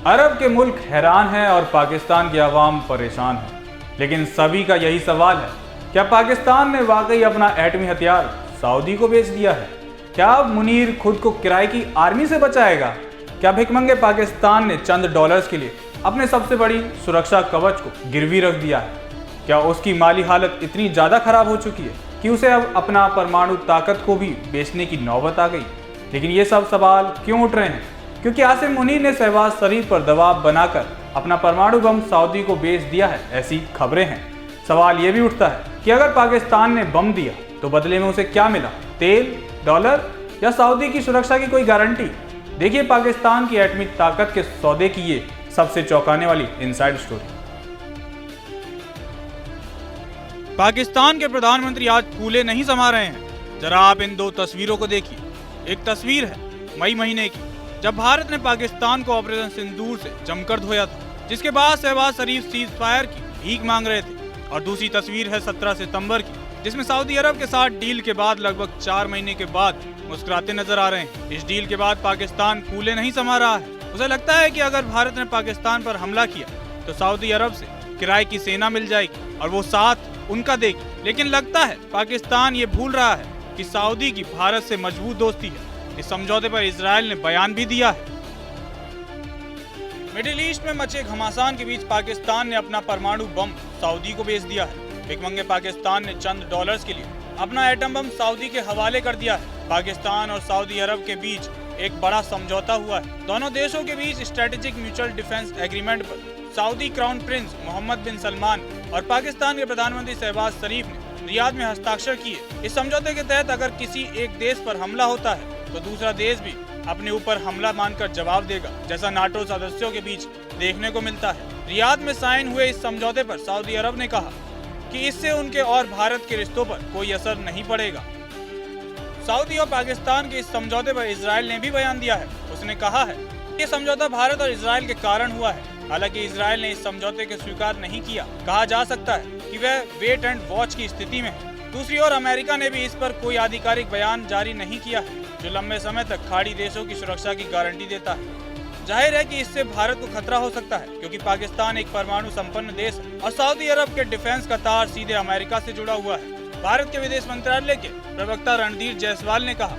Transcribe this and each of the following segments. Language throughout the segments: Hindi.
अरब के मुल्क हैरान हैं और पाकिस्तान की आवाम परेशान है। लेकिन सभी का यही सवाल है, क्या पाकिस्तान ने वाकई अपना एटमी हथियार सऊदी को बेच दिया है? क्या अब मुनीर खुद को किराए की आर्मी से बचाएगा? क्या भिखमंगे पाकिस्तान ने चंद डॉलर्स के लिए अपने सबसे बड़ी सुरक्षा कवच को गिरवी रख दिया है? क्या उसकी माली हालत इतनी ज़्यादा खराब हो चुकी है कि उसे अब अपना परमाणु ताकत को भी बेचने की नौबत आ गई? लेकिन ये सब सवाल क्यों उठ रहे हैं? क्योंकि आसिम मुनीर ने शहबाज शरीफ पर दबाव बनाकर अपना परमाणु बम सऊदी को बेच दिया है, ऐसी खबरें हैं। सवाल ये भी उठता है कि अगर पाकिस्तान ने बम दिया तो बदले में उसे क्या मिला? तेल, डॉलर या सऊदी की सुरक्षा की कोई गारंटी? देखिए पाकिस्तान की एटमी ताकत के सौदे की ये सबसे चौंकाने वाली इनसाइड स्टोरी। पाकिस्तान के प्रधानमंत्री आज फूले नहीं समा रहे हैं। जरा आप इन दो तस्वीरों को देखिए। एक तस्वीर है मई महीने की, जब भारत ने पाकिस्तान को ऑपरेशन सिंदूर से जमकर धोया था, जिसके बाद शहबाज शरीफ सीज फायर की भीख मांग रहे थे। और दूसरी तस्वीर है 17 सितंबर की, जिसमें सऊदी अरब के साथ डील के बाद लगभग 4 महीने के बाद मुस्कुराते नजर आ रहे हैं। इस डील के बाद पाकिस्तान फूले नहीं समा रहा है। उसे लगता है कि अगर भारत ने पाकिस्तान पर हमला किया तो सऊदी अरब से किराए की सेना मिल जाएगी और वो साथ उनका देगी। लेकिन लगता है पाकिस्तान ये भूल रहा है कि सऊदी की भारत से मजबूत दोस्ती है। इस समझौते पर इजराइल ने बयान भी दिया है। मिडिल ईस्ट में मचे घमासान के बीच पाकिस्तान ने अपना परमाणु बम सऊदी को बेच दिया है। भिखमंगे पाकिस्तान ने चंद डॉलर्स के लिए अपना एटम बम सऊदी के हवाले कर दिया है। पाकिस्तान और सऊदी अरब के बीच एक बड़ा समझौता हुआ है। दोनों देशों के बीच स्ट्रेटेजिक म्यूचुअल डिफेंस एग्रीमेंट पर सऊदी क्राउन प्रिंस मोहम्मद बिन सलमान और पाकिस्तान के प्रधानमंत्री शहबाज शरीफ ने रियाद में हस्ताक्षर किए। इस समझौते के तहत अगर किसी एक देश पर हमला होता है तो दूसरा देश भी अपने ऊपर हमला मानकर जवाब देगा, जैसा नाटो सदस्यों के बीच देखने को मिलता है। रियाद में साइन हुए इस समझौते पर सऊदी अरब ने कहा कि इससे उनके और भारत के रिश्तों पर कोई असर नहीं पड़ेगा। सऊदी और पाकिस्तान के इस समझौते पर इजराइल ने भी बयान दिया है। उसने कहा है कि ये समझौता भारत और इजराइल के कारण हुआ है। हालांकि इजराइल ने इस समझौते को स्वीकार नहीं किया। कहा जा सकता है कि वह वेट एंड वॉच की स्थिति में है। दूसरी ओर अमेरिका ने भी इस पर कोई आधिकारिक बयान जारी नहीं किया है, जो लंबे समय तक खाड़ी देशों की सुरक्षा की गारंटी देता है। जाहिर है कि इससे भारत को खतरा हो सकता है, क्योंकि पाकिस्तान एक परमाणु संपन्न देश है और सऊदी अरब के डिफेंस का तार सीधे अमेरिका से जुड़ा हुआ है। भारत के विदेश मंत्रालय के प्रवक्ता रणधीर जायसवाल ने कहा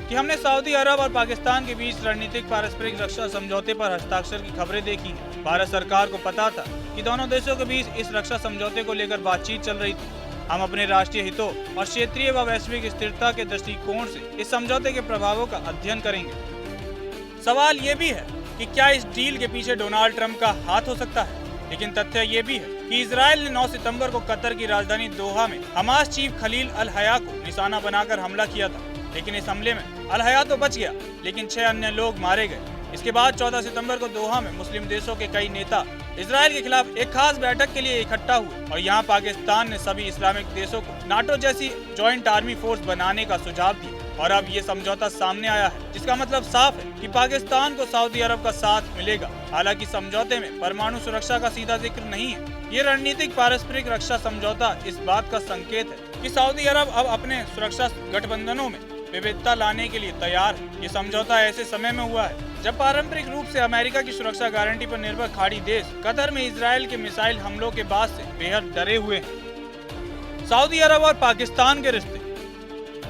कि हमने सऊदी अरब और पाकिस्तान के बीच रणनीतिक पारस्परिक रक्षा समझौते पर हस्ताक्षर की खबरें देखी हैं। भारत सरकार को पता था कि दोनों देशों के बीच इस रक्षा समझौते को लेकर बातचीत चल रही थी। हम अपने राष्ट्रीय हितों और क्षेत्रीय व वैश्विक स्थिरता के दृष्टिकोण से इस समझौते के प्रभावों का अध्ययन करेंगे। सवाल ये भी है कि क्या इस डील के पीछे डोनाल्ड ट्रंप का हाथ हो सकता है। लेकिन तथ्य ये भी है कि इजराइल ने 9 सितंबर को कतर की राजधानी दोहा में हमास चीफ खलील अल हया को निशाना बनाकर हमला किया था। लेकिन इस हमले में अल हया तो बच गया, लेकिन 6 अन्य लोग मारे गए। इसके बाद 14 सितंबर को दोहा में मुस्लिम देशों के कई नेता इजराइल के खिलाफ एक खास बैठक के लिए इकट्ठा हुए और यहाँ पाकिस्तान ने सभी इस्लामिक देशों को नाटो जैसी जॉइंट आर्मी फोर्स बनाने का सुझाव दिया। और अब ये समझौता सामने आया है, जिसका मतलब साफ है कि पाकिस्तान को सऊदी अरब का साथ मिलेगा। हालांकि समझौते में परमाणु सुरक्षा का सीधा जिक्र नहीं है। ये रणनीतिक पारस्परिक रक्षा समझौता इस बात का संकेत है कि सऊदी अरब अब अपने सुरक्षा गठबंधनों में विविधता लाने के लिए तैयार है। ये समझौता ऐसे समय में हुआ है जब पारंपरिक रूप से अमेरिका की सुरक्षा गारंटी पर निर्भर खाड़ी देश कतर में इजराइल के मिसाइल हमलों के बाद से बेहद डरे हुए हैं। सऊदी अरब और पाकिस्तान के रिश्ते।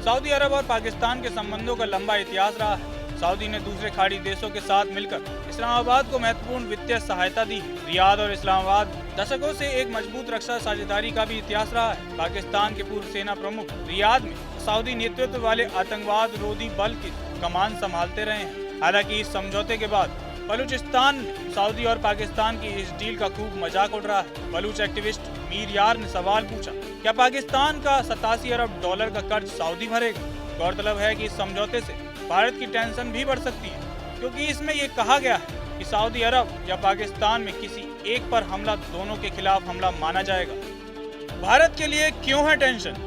सऊदी अरब और पाकिस्तान के संबंधों का लंबा इतिहास रहा है। सऊदी ने दूसरे खाड़ी देशों के साथ मिलकर इस्लामाबाद को महत्वपूर्ण वित्तीय सहायता दी। रियाद और इस्लामाबाद दशकों से एक मजबूत रक्षा साझेदारी का भी इतिहास रहा है। पाकिस्तान के पूर्व सेना प्रमुख रियाद में सऊदी नेतृत्व वाले आतंकवाद रोधी बल की कमान संभालते रहे हैं। हालांकि इस समझौते के बाद बलूचिस्तान में सऊदी और पाकिस्तान की इस डील का खूब मजाक उड़ रहा है। बलूच एक्टिविस्ट मीर यार ने सवाल पूछा, क्या पाकिस्तान का 87 अरब डॉलर का कर्ज सऊदी भरेगा? गौरतलब है कि इस समझौते से भारत की टेंशन भी बढ़ सकती है, क्योंकि इसमें ये कहा गया है कि सऊदी अरब या पाकिस्तान में किसी एक पर हमला दोनों के खिलाफ हमला माना जाएगा। भारत के लिए क्यों है टेंशन?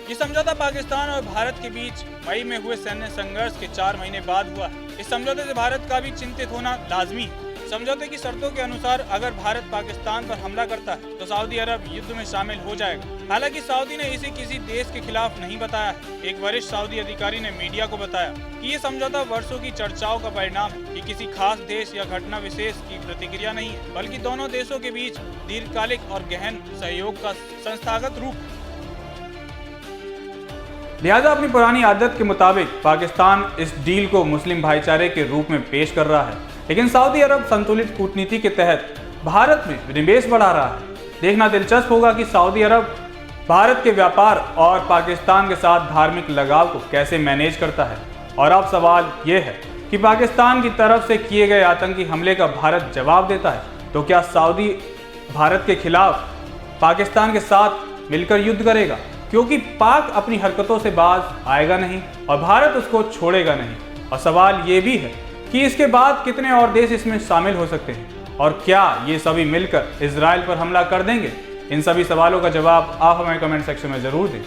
ये समझौता पाकिस्तान और भारत के बीच मई में हुए सैन्य संघर्ष के 4 महीने बाद हुआ है। इस समझौते से भारत का भी चिंतित होना लाजमी है। समझौते की शर्तों के अनुसार अगर भारत पाकिस्तान पर हमला करता है तो सऊदी अरब युद्ध में शामिल हो जाएगा। हालांकि सऊदी ने इसे किसी देश के खिलाफ नहीं बताया है। एक वरिष्ठ सऊदी अधिकारी ने मीडिया को बताया कि ये समझौता वर्षों की चर्चाओं का परिणाम है। ये किसी खास देश या घटना विशेष की प्रतिक्रिया नहीं है, बल्कि दोनों देशों के बीच दीर्घकालिक और गहन सहयोग का संस्थागत रूप है। लिहाजा अपनी पुरानी आदत के मुताबिक पाकिस्तान इस डील को मुस्लिम भाईचारे के रूप में पेश कर रहा है, लेकिन सऊदी अरब संतुलित कूटनीति के तहत भारत में निवेश बढ़ा रहा है। देखना दिलचस्प होगा कि सऊदी अरब भारत के व्यापार और पाकिस्तान के साथ धार्मिक लगाव को कैसे मैनेज करता है। और अब सवाल ये है कि पाकिस्तान की तरफ से किए गए आतंकी हमले का भारत जवाब देता है तो क्या सऊदी भारत के खिलाफ पाकिस्तान के साथ मिलकर युद्ध करेगा, क्योंकि पाक अपनी हरकतों से बाज आएगा नहीं और भारत उसको छोड़ेगा नहीं। और सवाल ये भी है कि इसके बाद कितने और देश इसमें शामिल हो सकते हैं और क्या ये सभी मिलकर इजराइल पर हमला कर देंगे। इन सभी सवालों का जवाब आप हमें कमेंट सेक्शन में जरूर दें।